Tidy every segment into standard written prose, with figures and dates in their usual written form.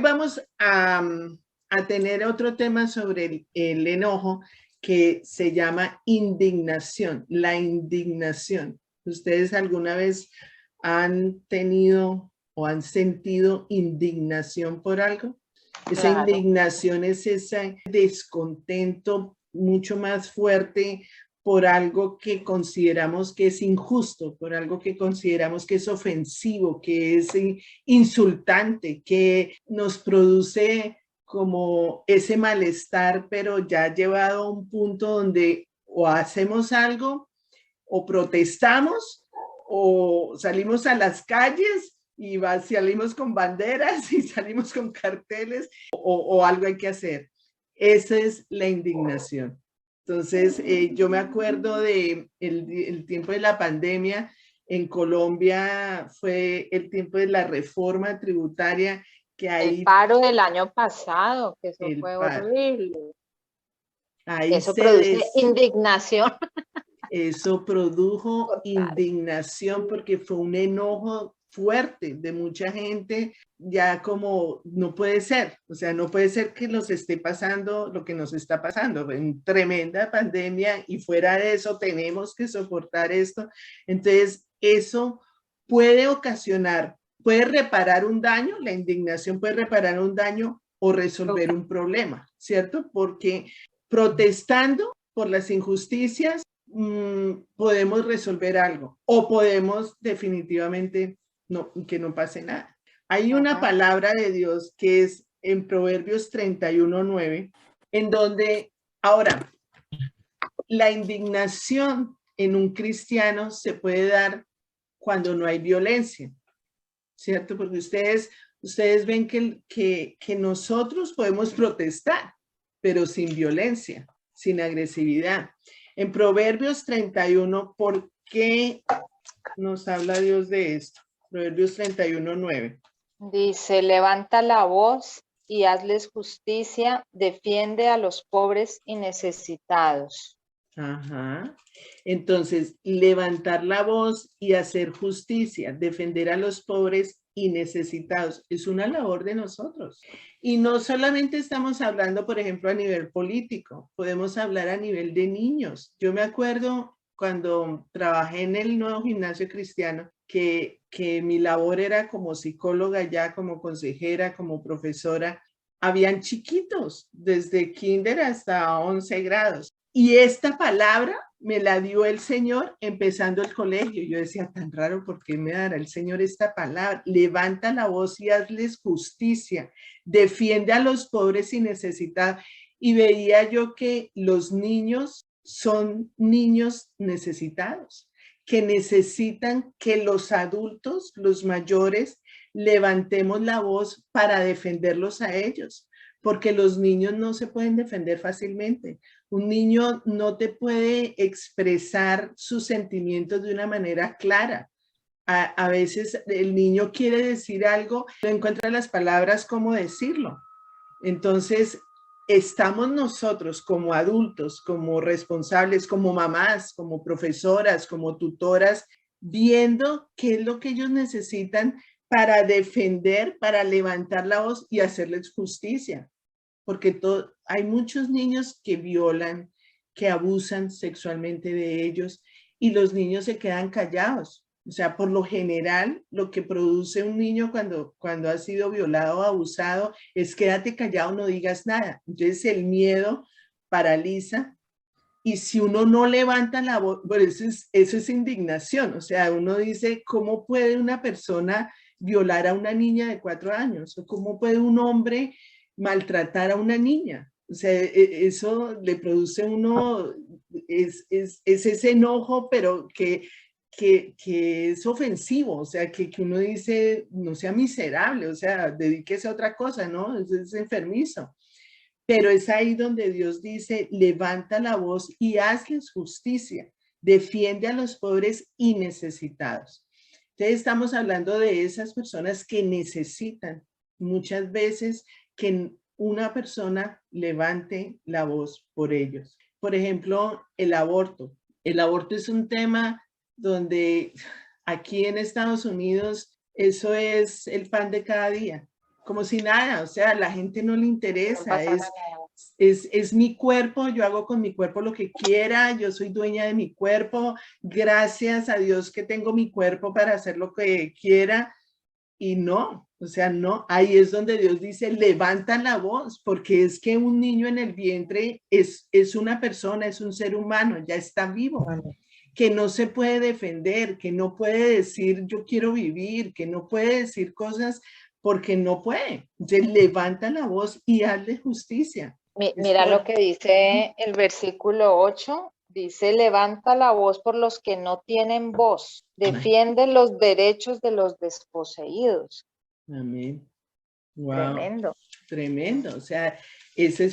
Vamos a tener otro tema sobre el enojo que se llama indignación, la indignación. ¿Ustedes alguna vez han tenido o han sentido indignación por algo? Esa Claro. indignación es ese descontento mucho más fuerte por algo que consideramos que es injusto, por algo que consideramos que es ofensivo, que es insultante, que nos produce como ese malestar, pero ya llevado a un punto donde o hacemos algo, o protestamos, o salimos a las calles y salimos con banderas y salimos con carteles, o algo hay que hacer. Esa es la indignación. Entonces, yo me acuerdo de el tiempo de la pandemia. En Colombia fue el tiempo de la reforma tributaria, que ahí El paro del año pasado, que eso fue paro, horrible. ahí Eso produce indignación. Eso produjo Total. indignación porque fue un enojo fuerte de mucha gente, ya como no puede ser, o sea, no puede ser que nos esté pasando lo que nos está pasando, en tremenda pandemia, y fuera de eso tenemos que soportar esto. Entonces, eso puede ocasionar, puede reparar un daño, la indignación puede reparar un daño o resolver un problema, ¿cierto? Porque protestando por las injusticias, podemos resolver algo o podemos definitivamente que no pase nada. Hay una palabra de Dios que es en Proverbios 31:9, en donde ahora la indignación en un cristiano se puede dar cuando no hay violencia, ¿cierto? Porque ustedes ven que nosotros podemos protestar, pero sin violencia, sin agresividad. En Proverbios 31, ¿por qué nos habla Dios de esto? Proverbios 31:9. Dice, levanta la voz y hazles justicia, defiende a los pobres y necesitados. Ajá. Entonces, levantar la voz y hacer justicia, defender a los pobres y necesitados, es una labor de nosotros. Y no solamente estamos hablando, por ejemplo, a nivel político, podemos hablar a nivel de niños. Yo me acuerdo cuando trabajé en el Nuevo Gimnasio Cristiano, que mi labor era como psicóloga ya, como consejera, como profesora. Habían chiquitos, desde kinder hasta 11 grados. Y esta palabra me la dio el Señor empezando el colegio. Yo decía, tan raro, ¿por qué me dará el Señor esta palabra? Levanta la voz y hazles justicia. Defiende a los pobres y necesitados. Y veía yo que los niños son niños necesitados, que necesitan que los adultos, los mayores, levantemos la voz para defenderlos a ellos, porque los niños no se pueden defender fácilmente. Un niño no te puede expresar sus sentimientos de una manera clara. A veces el niño quiere decir algo, no encuentra las palabras cómo decirlo. Entonces, estamos nosotros como adultos, como responsables, como mamás, como profesoras, como tutoras, viendo qué es lo que ellos necesitan para defender, para levantar la voz y hacerles justicia. Porque hay muchos niños que violan, que abusan sexualmente de ellos, y los niños se quedan callados. O sea, por lo general, lo que produce un niño cuando ha sido violado o abusado es quédate callado, no digas nada. Entonces el miedo paraliza, y si uno no levanta la voz, bueno, eso es indignación. O sea, uno dice, ¿cómo puede una persona violar a una niña de 4 años? ¿O cómo puede un hombre maltratar a una niña? O sea, eso le produce a uno, es ese enojo, pero que es ofensivo. O sea, que uno dice, no sea miserable, o sea, dedíquese a otra cosa, ¿no? Es enfermizo. Pero es ahí donde Dios dice, levanta la voz y hazles justicia, defiende a los pobres y necesitados. Entonces estamos hablando de esas personas que necesitan muchas veces que una persona levante la voz por ellos. Por ejemplo, el aborto. El aborto es un tema donde aquí en Estados Unidos eso es el pan de cada día. como si nada, o sea, a la gente no le interesa, pasara nada. es mi cuerpo, yo hago con mi cuerpo lo que quiera, yo soy dueña de mi cuerpo, gracias a Dios que tengo mi cuerpo para hacer lo que quiera, y no, o sea, no, ahí es donde Dios dice, levanta la voz, porque es que un niño en el vientre es una persona, es un ser humano, ya está vivo, que no se puede defender, que no puede decir yo quiero vivir, que no puede decir cosas porque no puede. Entonces levanta la voz y hazle justicia. Mira lo que dice el versículo 8, dice, levanta la voz por los que no tienen voz, defiende los derechos de los desposeídos. Amén. Wow. Tremendo. Tremendo. O sea, esa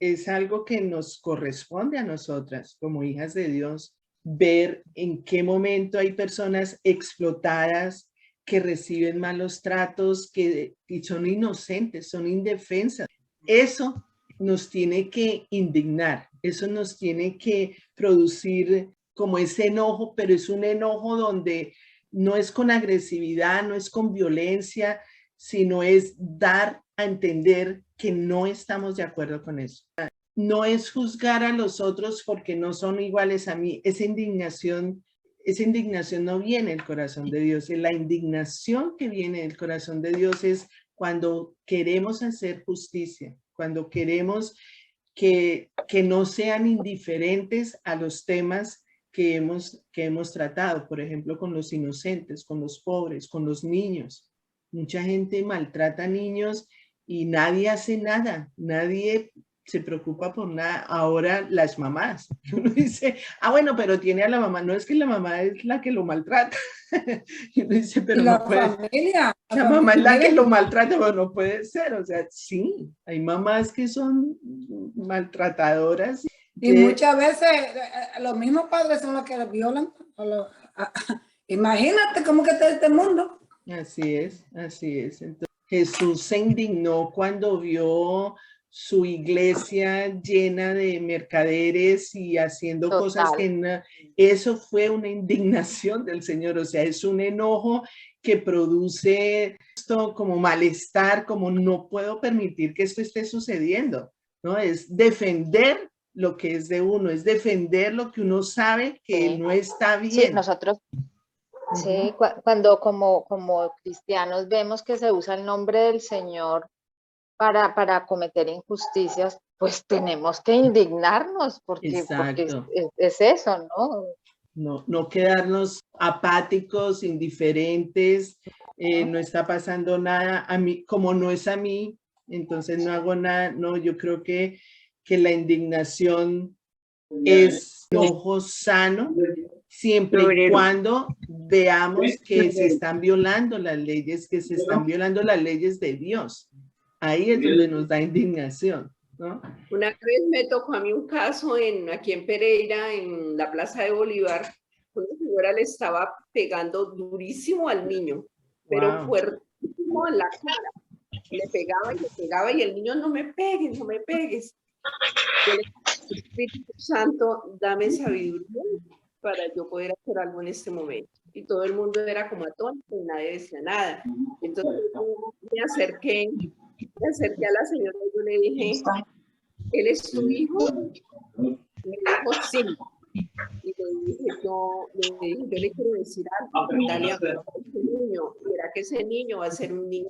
es algo que nos corresponde a nosotras como hijas de Dios, ver en qué momento hay personas explotadas que reciben malos tratos, que son inocentes, son indefensas. Eso nos tiene que indignar, eso nos tiene que producir como ese enojo, pero es un enojo donde no es con agresividad, no es con violencia, sino es dar a entender que no estamos de acuerdo con eso. No es juzgar a los otros porque no son iguales a mí. Esa indignación no viene del corazón de Dios. La indignación que viene del corazón de Dios es cuando queremos hacer justicia, cuando queremos que no sean indiferentes a los temas que hemos tratado, por ejemplo, con los inocentes, con los pobres, con los niños. Mucha gente maltrata a niños y nadie hace nada, nadie se preocupa por nada. Ahora las mamás, uno dice, bueno, pero tiene a la mamá, no es que la mamá es la que lo maltrata. Y uno dice, pero no puede. Familia, la mamá es la que lo maltrata, pero no puede ser. O sea, sí, hay mamás que son maltratadoras. Y muchas veces los mismos padres son los que los violan. Imagínate cómo que está este mundo. Así es, así es. Entonces, Jesús se indignó cuando vio su iglesia llena de mercaderes y haciendo cosas que no, eso fue una indignación del Señor, o sea, es un enojo que produce esto como malestar, como no puedo permitir que esto esté sucediendo, ¿no? Es defender lo que es de uno, es defender lo que uno sabe que no está bien. Sí, nosotros, sí, cuando como cristianos vemos que se usa el nombre del Señor para cometer injusticias, pues tenemos que indignarnos porque es eso, ¿no? No quedarnos apáticos, indiferentes, no está pasando nada, a mí, como no es a mí, entonces no hago nada. No, yo creo que la indignación es enojo sano, siempre y cuando veamos que se están violando las leyes, que se están violando las leyes de Dios. Ahí es donde nos da indignación, ¿no? Una vez me tocó a mí un caso aquí en Pereira, en la Plaza de Bolívar. Una señora le estaba pegando durísimo al niño, pero fuertísimo en la cara. Le pegaba y el niño, no me pegues, no me pegues. Yo le dije, Espíritu Santo, dame sabiduría para yo poder hacer algo en este momento. Y todo el mundo era como atónito y nadie decía nada. Entonces me acerqué a la señora y yo le dije, ¿él es tu hijo? Me dijo, sí. Y le dije, yo le quiero decir algo, Natalia, para ese niño, verá que ese niño va a ser un niño.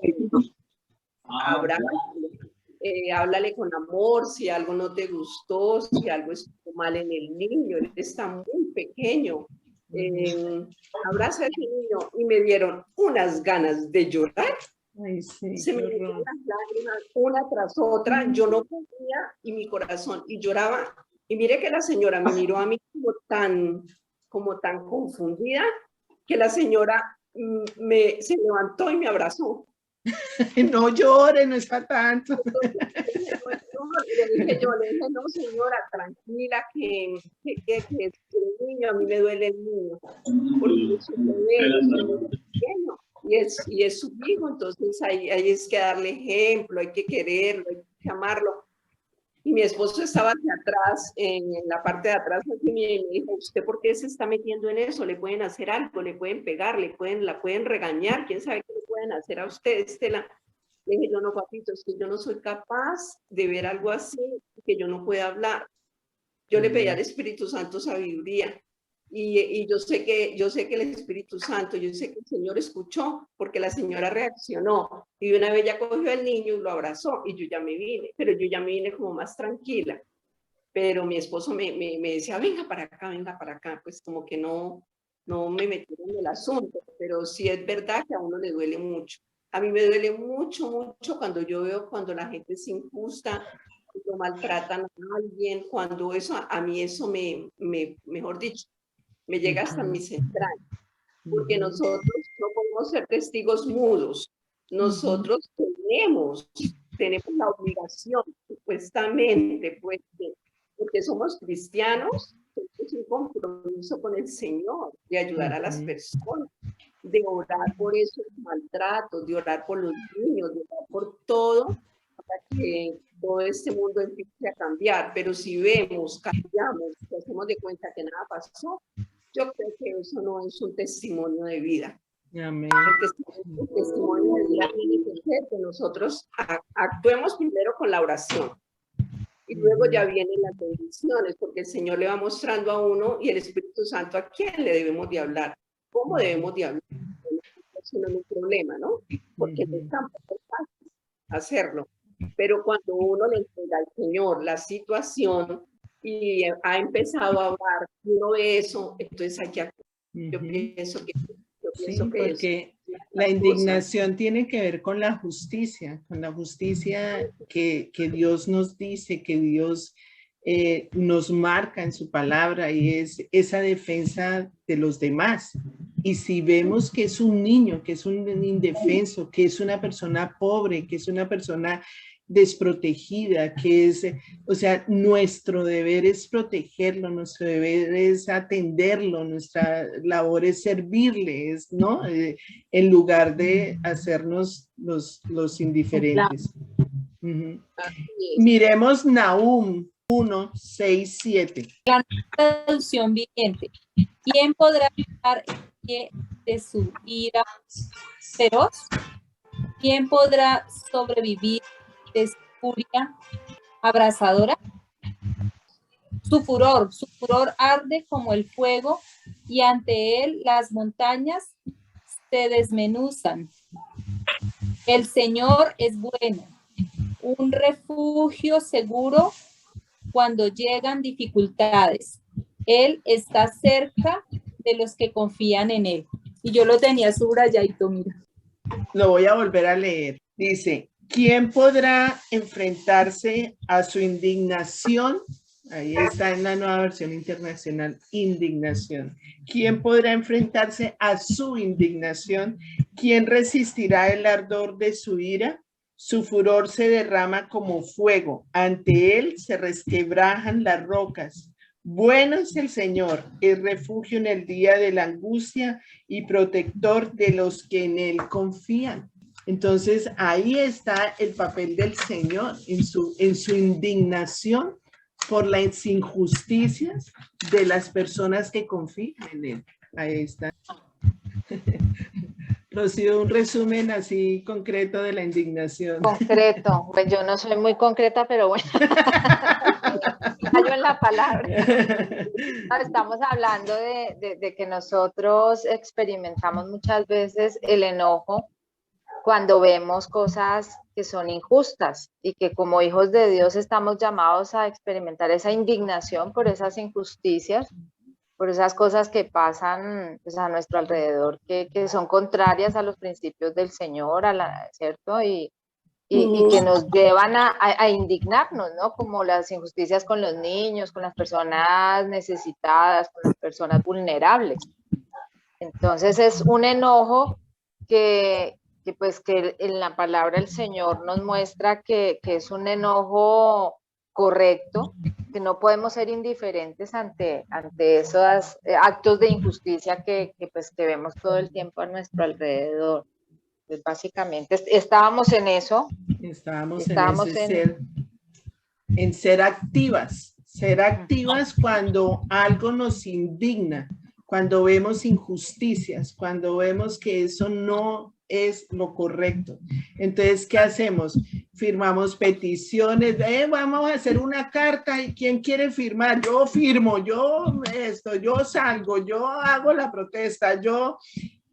Háblale con amor, si algo no te gustó, si algo estuvo mal en el niño, él está muy pequeño. Abraza a ese niño. Y me dieron unas ganas de llorar. Ay, sí, se me metieron las lágrimas una tras otra, yo no podía y mi corazón, y lloraba, y mire que la señora me miró a mí como tan confundida, que la señora se levantó y me abrazó. No llore, no es para tanto. Le dije, no señora, tranquila, que el niño, a mí me duele el niño, porque es un bebé pequeño. Y es su hijo, entonces ahí es que darle ejemplo, hay que quererlo, hay que amarlo. Y mi esposo estaba hacia atrás, en la parte de atrás, y me dijo, ¿usted por qué se está metiendo en eso? ¿Le pueden hacer algo? ¿Le pueden pegar? La pueden regañar? ¿Quién sabe qué le pueden hacer a usted, Estela? Le dije, yo no, papito, es que yo no soy capaz de ver algo así, que yo no pueda hablar. Yo le pedí al Espíritu Santo sabiduría. Y yo sé que el Espíritu Santo, yo sé que el Señor escuchó, porque la señora reaccionó. Y una vez ya cogió al niño y lo abrazó, y yo ya me vine, pero yo ya me vine como más tranquila. Pero mi esposo me decía, venga para acá, pues como que no me metieron en el asunto, pero sí es verdad que a uno le duele mucho. A mí me duele mucho cuando yo veo cuando la gente es injusta, cuando maltratan a alguien, cuando eso, a mí eso mejor dicho, me llega hasta mis entrañas, porque nosotros no podemos ser testigos mudos. Nosotros tenemos la obligación, supuestamente, pues, porque somos cristianos, tenemos un compromiso con el Señor de ayudar a las personas, de orar por esos maltratos, de orar por los niños, de orar por todo, para que todo este mundo empiece a cambiar. Pero si vemos, cambiamos, hacemos de cuenta que nada pasó, yo creo que eso no es un testimonio de vida. Amén. El testimonio de vida tiene que ser que nosotros actuemos primero con la oración. Y luego ya vienen las bendiciones, porque el Señor le va mostrando a uno y el Espíritu Santo a quién le debemos de hablar, cómo debemos de hablar. Eso no es un problema, ¿no? Porque no es tampoco fácil hacerlo. Pero cuando uno le entrega al Señor la situación y ha empezado a hablar, uno ve eso, entonces hay que actuar. Yo pienso que porque la indignación tiene que ver con la justicia que Dios nos dice, que Dios nos marca en su palabra, y es esa defensa de los demás. Y si vemos que es un niño, que es un indefenso, que es una persona pobre, que es una persona desprotegida, que es, o sea, nuestro deber es protegerlo, nuestro deber es atenderlo, nuestra labor es servirle, ¿no? En lugar de hacernos los indiferentes. Miremos Nahum 1:6-7. La traducción viviente. ¿Quién podrá evitar el pie de su ira feroz? ¿Quién podrá sobrevivir de su furia abrasadora? Su furor arde como el fuego, y ante él las montañas se desmenuzan. El Señor es bueno, un refugio seguro cuando llegan dificultades. Él está cerca de los que confían en él. Y yo lo tenía subrayadito, mira. Lo voy a volver a leer. Dice, ¿quién podrá enfrentarse a su indignación? Ahí está en la Nueva Versión Internacional, indignación. ¿Quién podrá enfrentarse a su indignación? ¿Quién resistirá el ardor de su ira? Su furor se derrama como fuego. Ante él se resquebrajan las rocas. Bueno es el Señor, es refugio en el día de la angustia y protector de los que en él confían. Entonces ahí está el papel del Señor en su indignación por las injusticias de las personas que confían en él. Ahí está. Rocío, un resumen así concreto de la indignación. Concreto, pues yo no soy muy concreta, pero bueno. Callo en la palabra. Estamos hablando de que nosotros experimentamos muchas veces el enojo cuando vemos cosas que son injustas, y que como hijos de Dios estamos llamados a experimentar esa indignación por esas injusticias, por esas cosas que pasan, pues, a nuestro alrededor, que son contrarias a los principios del Señor, ¿cierto? Y que nos llevan a indignarnos, ¿no? Como las injusticias con los niños, con las personas necesitadas, con las personas vulnerables. Entonces es un enojo que en la palabra del Señor nos muestra que es un enojo correcto, que no podemos ser indiferentes ante esos actos de injusticia que vemos todo el tiempo a nuestro alrededor. Pues básicamente estábamos en eso. Estábamos en ser activas cuando algo nos indigna, cuando vemos injusticias, cuando vemos que eso no es lo correcto. Entonces, ¿qué hacemos? Firmamos peticiones, vamos a hacer una carta y ¿quién quiere firmar? Yo firmo, yo salgo, yo hago la protesta,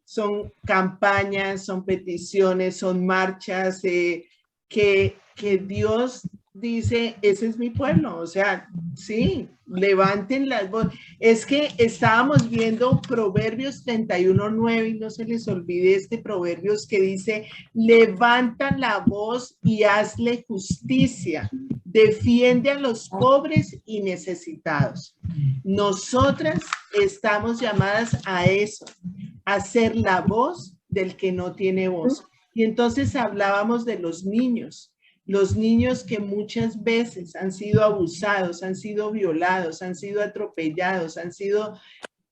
son campañas, son peticiones, son marchas que Dios dice, ese es mi pueblo, o sea, sí, levanten las voces. Es que estábamos viendo Proverbios 31:9 y no se les olvide este Proverbios que dice, levanta la voz y hazle justicia, defiende a los pobres y necesitados. Nosotras estamos llamadas a eso, a ser la voz del que no tiene voz. Y entonces hablábamos de los niños que muchas veces han sido abusados, han sido violados, han sido atropellados,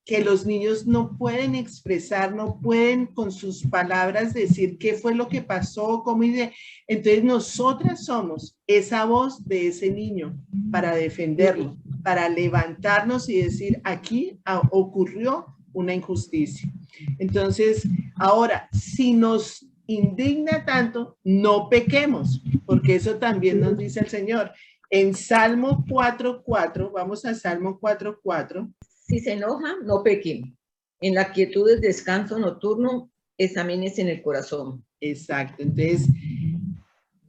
que los niños no pueden expresar, no pueden con sus palabras decir qué fue lo que pasó, cómo hice. Entonces nosotras somos esa voz de ese niño para defenderlo, para levantarnos y decir aquí ocurrió una injusticia. Entonces, ahora, si nos indigna tanto, no pequemos, porque eso también nos dice el Señor. En Salmo 4:4, vamos a Salmo 4:4. Si se enoja, no pequen. En la quietud del descanso nocturno, examínese en el corazón. Exacto, entonces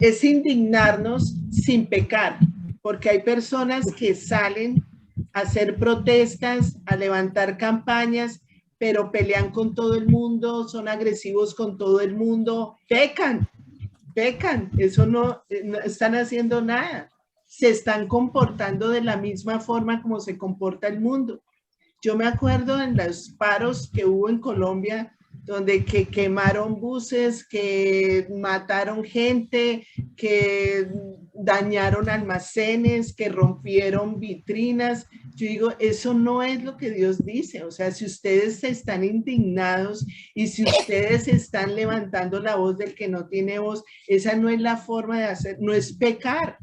es indignarnos sin pecar, porque hay personas que salen a hacer protestas, a levantar campañas, pero pelean con todo el mundo, son agresivos con todo el mundo, pecan, eso no están haciendo nada, se están comportando de la misma forma como se comporta el mundo. Yo me acuerdo en los paros que hubo en Colombia, donde que quemaron buses, que mataron gente, que dañaron almacenes, que rompieron vitrinas. Yo digo, eso no es lo que Dios dice. O sea, si ustedes están indignados y si ustedes están levantando la voz del que no tiene voz, esa no es la forma de hacer, no es pecar,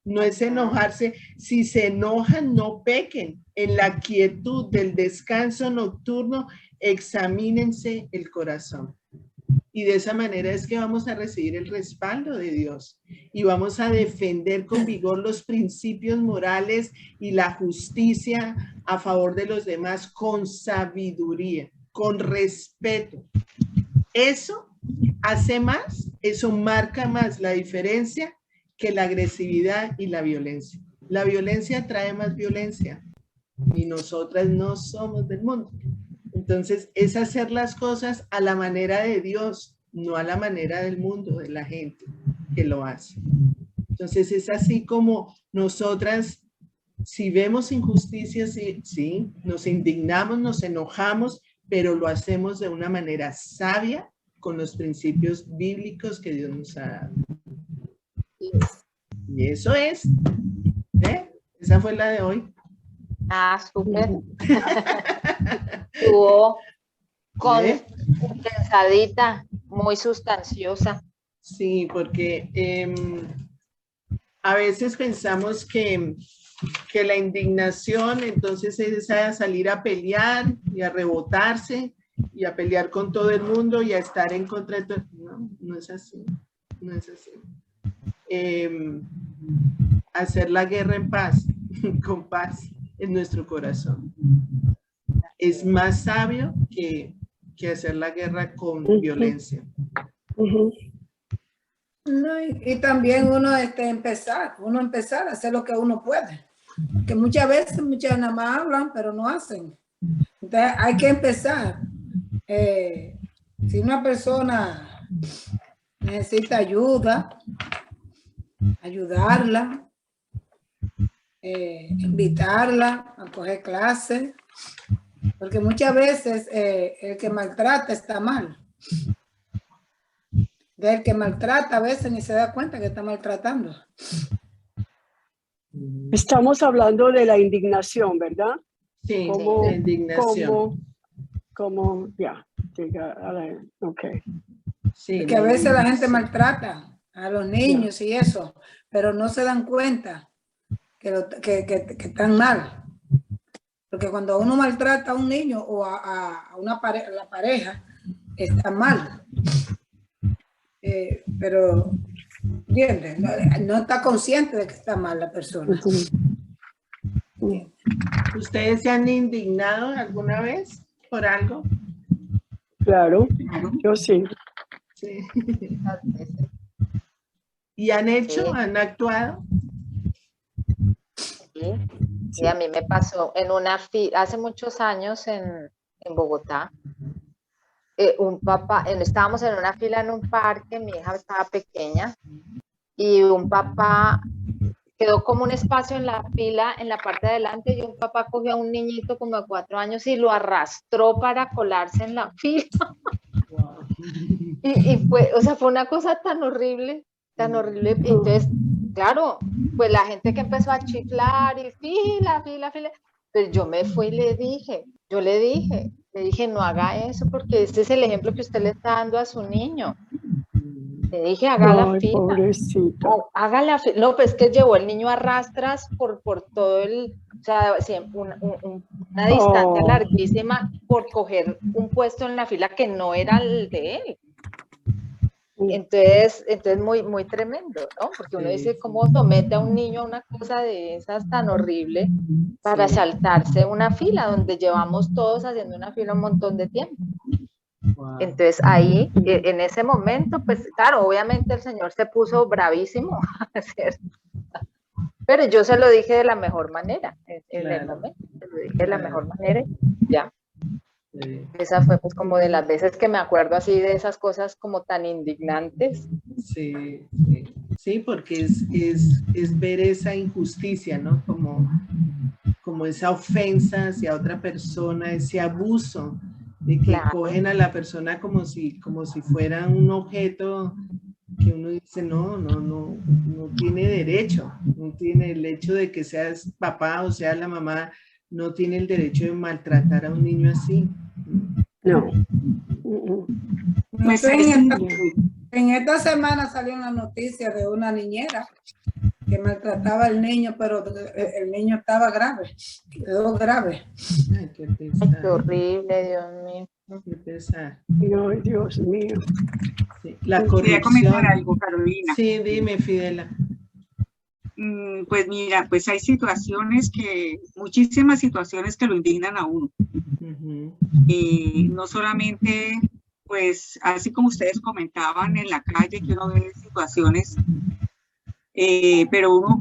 no es enojarse. Si se enojan, no pequen. En la quietud del descanso nocturno, examínense el corazón. Y de esa manera es que vamos a recibir el respaldo de Dios y vamos a defender con vigor los principios morales y la justicia a favor de los demás con sabiduría, con respeto. Eso hace más, eso marca más la diferencia que la agresividad y la violencia. La violencia trae más violencia y nosotras no somos del mundo. Entonces, es hacer las cosas a la manera de Dios, no a la manera del mundo, de la gente que lo hace. Entonces, es así como nosotras, si vemos injusticias, sí, nos indignamos, nos enojamos, pero lo hacemos de una manera sabia con los principios bíblicos que Dios nos ha dado. Y eso es. Esa fue la de hoy. Ah, súper. Estuvo condensadita, muy sustanciosa. Sí, porque a veces pensamos que la indignación entonces es a salir a pelear y a rebotarse y a pelear con todo el mundo y a estar en contra de todo. No, no es así. No es así. Hacer la guerra en paz, con paz en nuestro corazón. Es más sabio que hacer la guerra con violencia. No, y también uno empezar a hacer lo que uno puede. Que muchas veces, muchas nada más hablan, pero no hacen. Entonces hay que empezar. Si una persona necesita ayuda, ayudarla, invitarla a coger clases, porque muchas veces el que maltrata está mal. Del que maltrata a veces ni se da cuenta que está maltratando. Estamos hablando de la indignación, ¿verdad? Sí, la indignación. Ok. Sí, que a veces la gente maltrata a los niños y eso, pero no se dan cuenta que están mal. Porque cuando uno maltrata a un niño o a la pareja, está mal. pero ¿entiendes? No está consciente de que está mal la persona. ¿Ustedes se han indignado alguna vez por algo? Claro, yo sí. Sí. Muchas veces. ¿Y han hecho, Sí. han actuado? Sí. Y a mí me pasó en una fila, hace muchos años en Bogotá, un papá, estábamos en una fila en un parque, mi hija estaba pequeña, y un papá quedó como un espacio en la fila, en la parte de adelante, y un papá cogió a un niñito como de 4 años y lo arrastró para colarse en la fila. Y fue, o sea, fue una cosa tan horrible, tan horrible. Entonces, claro, pues la gente que empezó a chiflar y fila, pues yo me fui y le dije, no haga eso porque este es el ejemplo que usted le está dando a su niño. Le dije, haga la Ay, fila. pobrecito. O haga la fila. No, pues que llevó el niño a rastras por todo el, o sea, una distancia larguísima por coger un puesto en la fila que no era el de él. Entonces muy, muy tremendo, ¿no? Porque uno dice, ¿cómo somete a un niño a una cosa de esas tan horrible para saltarse una fila donde llevamos todos haciendo una fila un montón de tiempo? Entonces ahí, en ese momento, pues claro, obviamente el señor se puso bravísimo, ¿cierto? Pero yo se lo dije de la mejor manera, en el momento, se lo dije de la mejor manera, ya. Esa fue pues como de las veces que me acuerdo así de esas cosas como tan indignantes. Sí, sí. Sí, porque es ver esa injusticia, ¿no? Como esa ofensa hacia otra persona, ese abuso de que cogen a la persona como si fuera un objeto que uno dice, no tiene derecho, no tiene el hecho de que seas papá o sea la mamá, no tiene el derecho de maltratar a un niño así. No. Pues en esta semana salió una noticia de una niñera que maltrataba al niño, pero el niño estaba grave, quedó grave. Ay, qué pesar. Qué horrible, Dios mío. Qué pesar. Ay, Dios mío. Sí, la Quería corrupción. comentar algo, Carolina. Sí, dime, Fidela. Pues mira, pues hay muchísimas situaciones que lo indignan a uno. No solamente, pues, así como ustedes comentaban en la calle, que uno ve situaciones, pero uno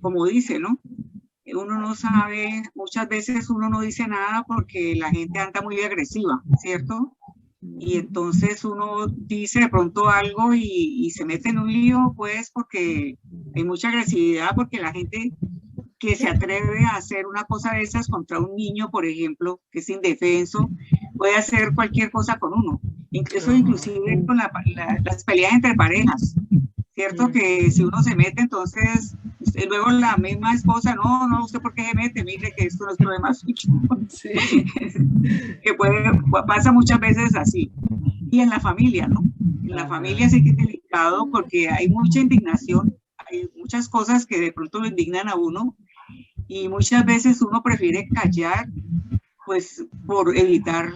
como dice, ¿no? Uno no sabe, muchas veces uno no dice nada porque la gente anda muy agresiva, ¿cierto? Y entonces uno dice de pronto algo y se mete en un lío, pues, porque hay mucha agresividad, porque la gente que se atreve a hacer una cosa de esas contra un niño, por ejemplo, que es indefenso, puede hacer cualquier cosa con uno, inclusive con las peleas entre parejas, ¿cierto? Que si uno se mete, entonces luego la misma esposa, no, ¿usted por qué se mete? Mire que esto no es problema suyo. Sí. Que pasa muchas veces así. Y en la familia, ¿no? En la familia sí que es delicado porque hay mucha indignación, hay muchas cosas que de pronto lo indignan a uno y muchas veces uno prefiere callar, pues por evitar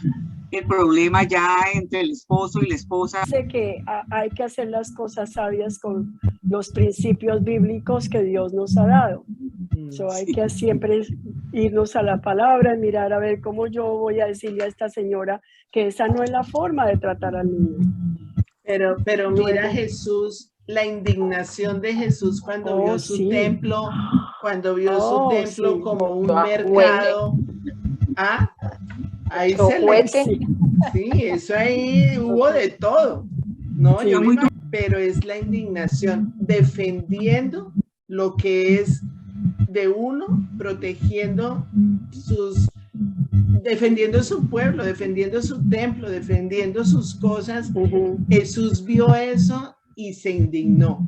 el problema ya entre el esposo y la esposa. Sé que hay que hacer las cosas sabias con los principios bíblicos que Dios nos ha dado. Hay que siempre irnos a la palabra y mirar a ver cómo yo voy a decirle a esta señora que esa no es la forma de tratar al niño. Pero mira Jesús, la indignación de Jesús cuando vio su templo, como un mercado. ¿Ah? Ahí se le... Sí, eso ahí hubo de todo, ¿no? Sí, pero es la indignación defendiendo lo que es de uno, defendiendo su pueblo, defendiendo su templo, defendiendo sus cosas. Jesús vio eso y se indignó.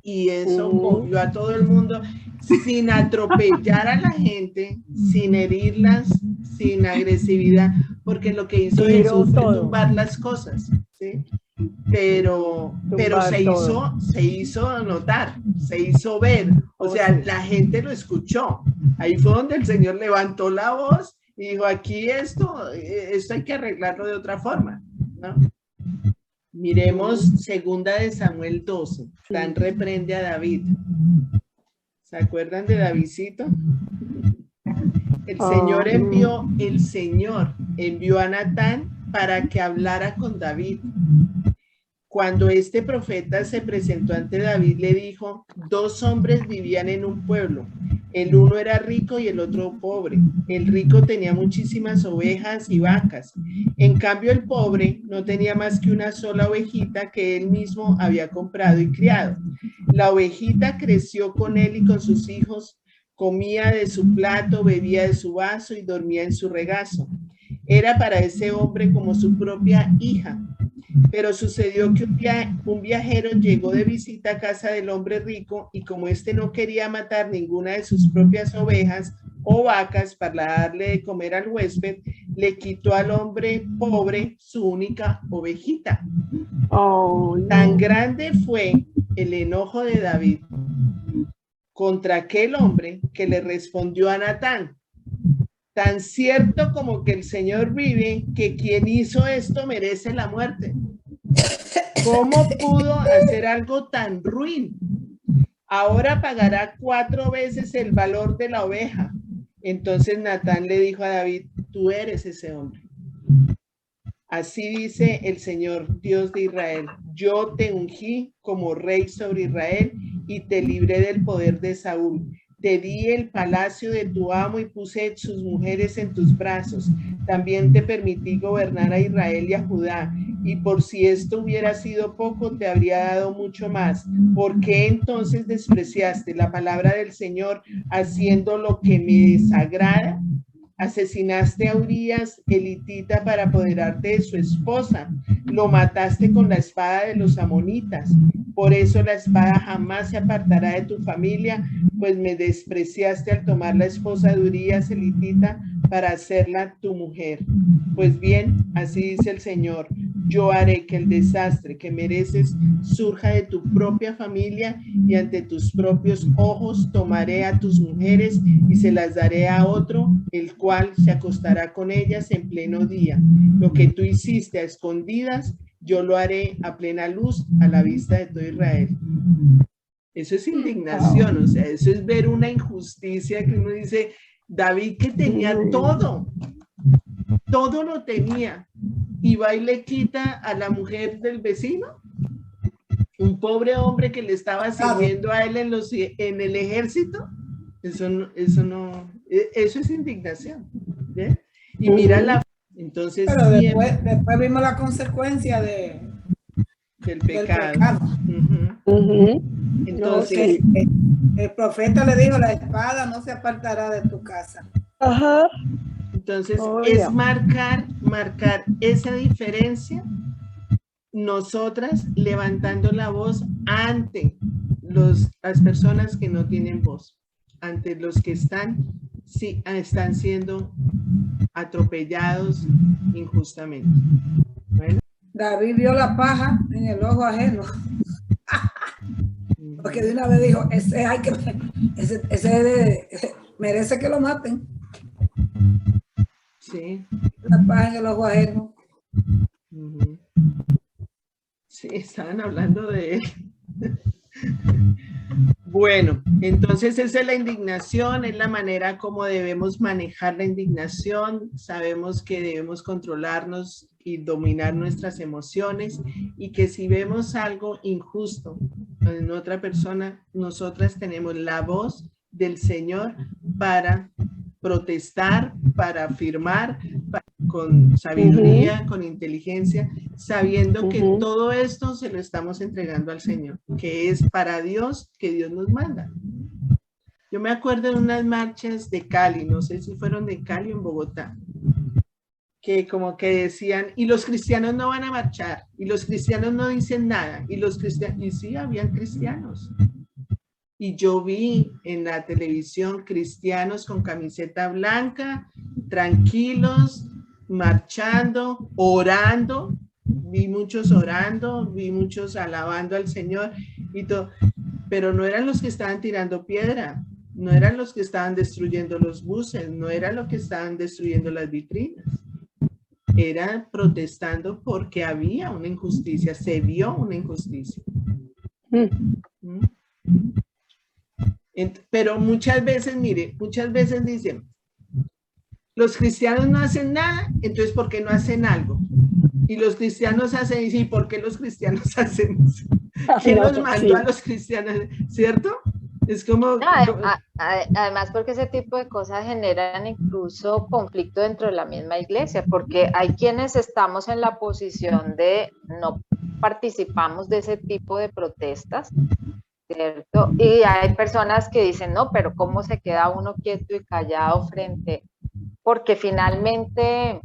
Y eso movió a todo el mundo sin atropellar a la gente, sin herirlas, sin agresividad, porque lo que hizo Jesús fue tumbar las cosas, ¿sí? Pero se hizo notar, se hizo ver, o sea, la gente lo escuchó. Ahí fue donde el Señor levantó la voz y dijo, aquí esto hay que arreglarlo de otra forma, ¿no? Miremos 2 de Samuel 12. Natán reprende a David. ¿Se acuerdan de Davidcito? El Señor envió a Natán para que hablara con David. Cuando este profeta se presentó ante David, le dijo: 2 hombres vivían en un pueblo. El uno era rico y el otro pobre. El rico tenía muchísimas ovejas y vacas. En cambio, el pobre no tenía más que una sola ovejita que él mismo había comprado y criado. La ovejita creció con él y con sus hijos, comía de su plato, bebía de su vaso y dormía en su regazo. Era para ese hombre como su propia hija. Pero sucedió que un viajero llegó de visita a casa del hombre rico, y como éste no quería matar ninguna de sus propias ovejas o vacas para darle de comer al huésped, le quitó al hombre pobre su única ovejita. Tan grande fue el enojo de David contra aquel hombre que le respondió a Natán: tan cierto como que el Señor vive, que quien hizo esto merece la muerte. ¿Cómo pudo hacer algo tan ruin? Ahora pagará 4 veces el valor de la oveja. Entonces Natán le dijo a David: tú eres ese hombre. Así dice el Señor, Dios de Israel: yo te ungí como rey sobre Israel y te libré del poder de Saúl. Te di el palacio de tu amo y puse sus mujeres en tus brazos. También te permití gobernar a Israel y a Judá. Y por si esto hubiera sido poco, te habría dado mucho más. ¿Por qué entonces despreciaste la palabra del Señor haciendo lo que me desagrada? Asesinaste a Urías, elitita, para apoderarte de su esposa. Lo mataste con la espada de los amonitas. Por eso la espada jamás se apartará de tu familia, pues me despreciaste al tomar la esposa de Urías, elitita, para hacerla tu mujer. Pues bien, así dice el Señor: yo haré que el desastre que mereces surja de tu propia familia, y ante tus propios ojos tomaré a tus mujeres y se las daré a otro, el cual se acostará con ellas en pleno día. Lo que tú hiciste a escondidas, yo lo haré a plena luz, a la vista de todo Israel. Eso es indignación, o sea, eso es ver una injusticia que uno dice: David, que tenía todo lo tenía, y va y le quita a la mujer del vecino, un pobre hombre que le estaba sirviendo a él en el ejército. Eso es indignación, ¿sí? Y mira entonces, pero después vimos la consecuencia del pecado. Entonces, el profeta le dijo: la espada no se apartará de tu casa. Entonces, es marcar esa diferencia, nosotras levantando la voz ante las personas que no tienen voz, ante los que están siendo atropellados injustamente. Bueno. David vio la paja en el ojo ajeno. Porque de una vez dijo: ese merece que lo maten. Sí. La paja en el ojo ajeno. Sí, estaban hablando de él. Bueno, entonces esa es la indignación, es la manera como debemos manejar la indignación. Sabemos que debemos controlarnos y dominar nuestras emociones, y que si vemos algo injusto en otra persona, nosotras tenemos la voz del Señor para protestar, para afirmar, con sabiduría, con inteligencia, sabiendo que todo esto se lo estamos entregando al Señor, que es para Dios, que Dios nos manda. Yo me acuerdo de unas marchas de Cali, no sé si fueron de Cali o en Bogotá, que como que decían: y los cristianos no van a marchar, y los cristianos no dicen nada, y sí, habían cristianos. Y yo vi en la televisión cristianos con camiseta blanca, tranquilos, marchando, orando. Vi muchos orando, vi muchos alabando al Señor y todo. Pero no eran los que estaban tirando piedra, no eran los que estaban destruyendo los buses, no eran los que estaban destruyendo las vitrinas. era protestando porque había una injusticia, se vio una injusticia. Pero muchas veces, mire, muchas veces dicen, los cristianos no hacen nada, entonces ¿por qué no hacen algo? Y los cristianos hacen, y sí, ¿por qué los cristianos hacen eso? ¿Quién los mandó a los cristianos? ¿Cierto? Es como... No, además porque ese tipo de cosas generan incluso conflicto dentro de la misma iglesia, porque hay quienes estamos en la posición de no participamos de ese tipo de protestas, ¿cierto? Y hay personas que dicen, no, pero ¿cómo se queda uno quieto y callado frente? Porque finalmente,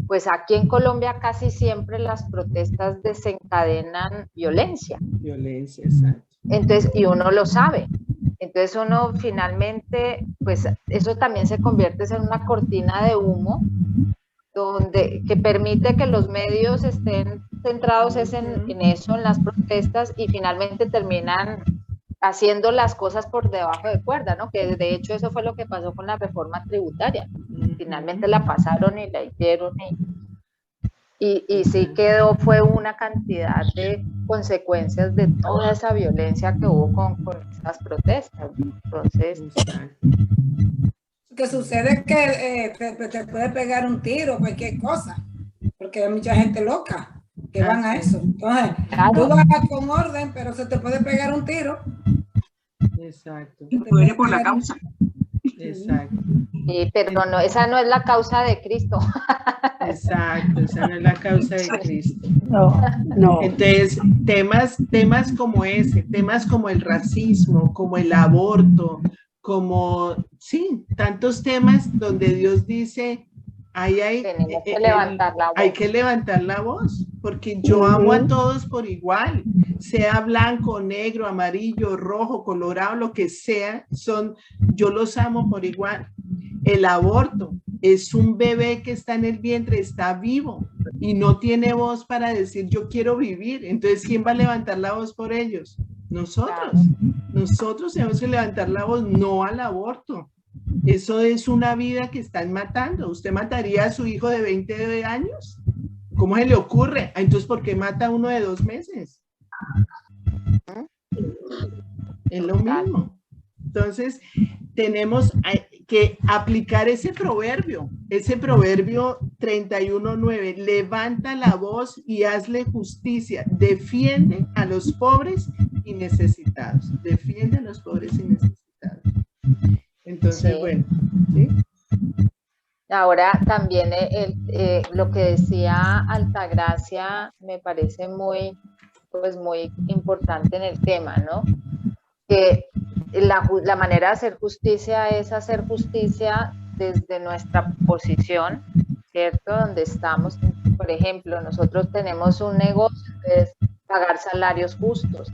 pues aquí en Colombia casi siempre las protestas desencadenan violencia. Violencia, exacto. Entonces, y uno lo sabe. Entonces uno finalmente, pues eso también se convierte en una cortina de humo que permite que los medios estén centrados en eso, en las protestas, y finalmente terminan haciendo las cosas por debajo de cuerda, ¿no? Que de hecho eso fue lo que pasó con la reforma tributaria. Finalmente la pasaron y la hicieron y sí fue una cantidad de consecuencias de toda esa violencia que hubo con esas protestas. Entonces... Lo que sucede es que te puede pegar un tiro, cualquier cosa, porque hay mucha gente loca que van a eso. Entonces, tú vas con orden, pero se te puede pegar un tiro. Exacto. Y puede por la causa. Exacto. Pero no, esa no es la causa de Cristo. Exacto, esa no es la causa de Cristo. No. Entonces, temas como ese, temas como el racismo, como el aborto, como, sí, tantos temas donde Dios dice, tenemos que levantar la voz. Hay que levantar la voz, porque yo amo a todos por igual, sea blanco, negro, amarillo, rojo, colorado, lo que sea, yo los amo por igual. El aborto es un bebé que está en el vientre, está vivo y no tiene voz para decir yo quiero vivir. Entonces, ¿quién va a levantar la voz por ellos? Nosotros. Nosotros tenemos que levantar la voz, no al aborto. Eso es una vida que están matando. ¿Usted mataría a su hijo de 20 años? ¿Cómo se le ocurre? Entonces, ¿por qué mata a uno de 2 meses? Es lo mismo. Entonces, tenemos que aplicar ese proverbio 31:9, levanta la voz y hazle justicia, defiende a los pobres y necesitados, defiende a los pobres y necesitados. Entonces, sí. Bueno, ¿sí? Ahora también lo que decía Altagracia me parece muy importante en el tema, ¿no? Que la manera de hacer justicia es hacer justicia desde nuestra posición, ¿cierto? Donde estamos, por ejemplo, nosotros tenemos un negocio, es pagar salarios justos,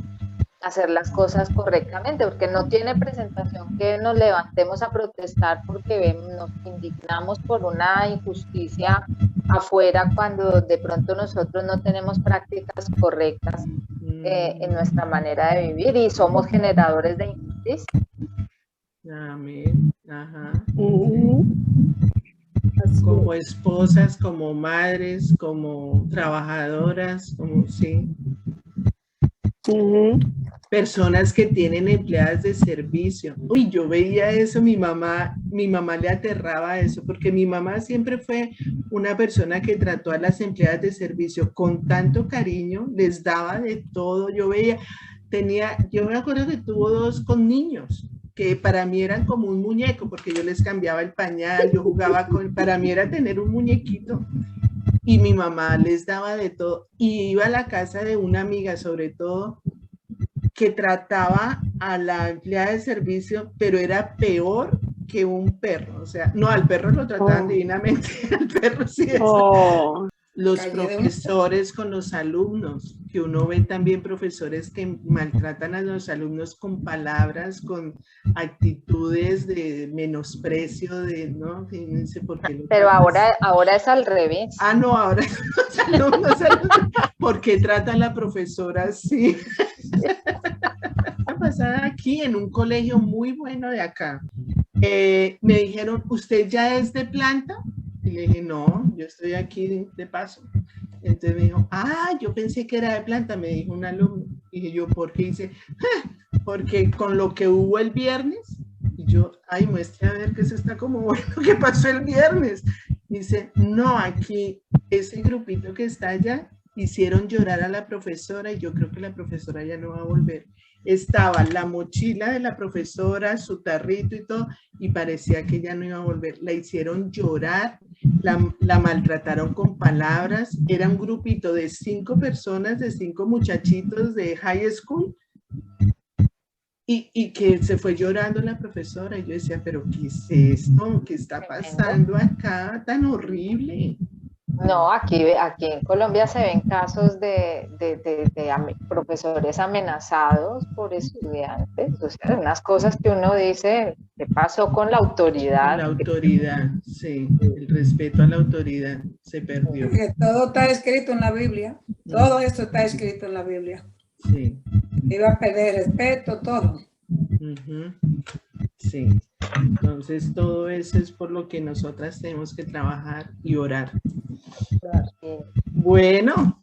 hacer las cosas correctamente, porque no tiene presentación que nos levantemos a protestar porque nos indignamos por una injusticia afuera cuando de pronto nosotros no tenemos prácticas correctas en nuestra manera de vivir y somos generadores de injusticia. Amén. Ajá. Como esposas, como madres, como trabajadoras, como sí. Personas que tienen empleadas de servicio. Uy, yo veía eso, mi mamá le aterraba eso, porque mi mamá siempre fue una persona que trató a las empleadas de servicio con tanto cariño, les daba de todo. Yo me acuerdo que tuvo 2 con niños, que para mí eran como un muñeco, porque yo les cambiaba el pañal, yo jugaba para mí era tener un muñequito. Y mi mamá les daba de todo, y iba a la casa de una amiga, sobre todo, que trataba a la empleada de servicio, pero era peor que un perro. O sea, no, al perro lo trataban divinamente, al perro sí. Los profesores con los alumnos, que uno ve también profesores que maltratan a los alumnos con palabras, con actitudes de menosprecio, ¿no? No sé por qué. Pero ahora es al revés. No, ahora los alumnos, ¿por qué tratan a la profesora así? Pasada aquí en un colegio muy bueno de acá, me dijeron, ¿usted ya es de planta? Y le dije, no, yo estoy aquí de paso. Entonces me dijo, yo pensé que era de planta, me dijo un alumno. Y dije yo, ¿por qué? Dice, porque con lo que hubo el viernes, y yo, muestre a ver que eso está como bueno, ¿qué pasó el viernes? Dice, no, aquí ese grupito que está allá hicieron llorar a la profesora y yo creo que la profesora ya no va a volver. Estaba la mochila de la profesora, su tarrito y todo, y parecía que ya no iba a volver. La hicieron llorar, la maltrataron con palabras. Era un grupito de 5 personas, de 5 muchachitos de high school, y que se fue llorando la profesora. Y yo decía, pero ¿qué es esto? ¿Qué está pasando acá tan horrible? No, aquí en Colombia se ven casos de profesores amenazados por estudiantes, o sea, unas cosas que uno dice, ¿qué pasó con la autoridad? La autoridad, sí, el respeto a la autoridad se perdió. Porque todo está escrito en la Biblia, todo esto está escrito en la Biblia. Sí. Iba a perder respeto, todo. Sí, entonces todo eso es por lo que nosotras tenemos que trabajar y orar. Bueno,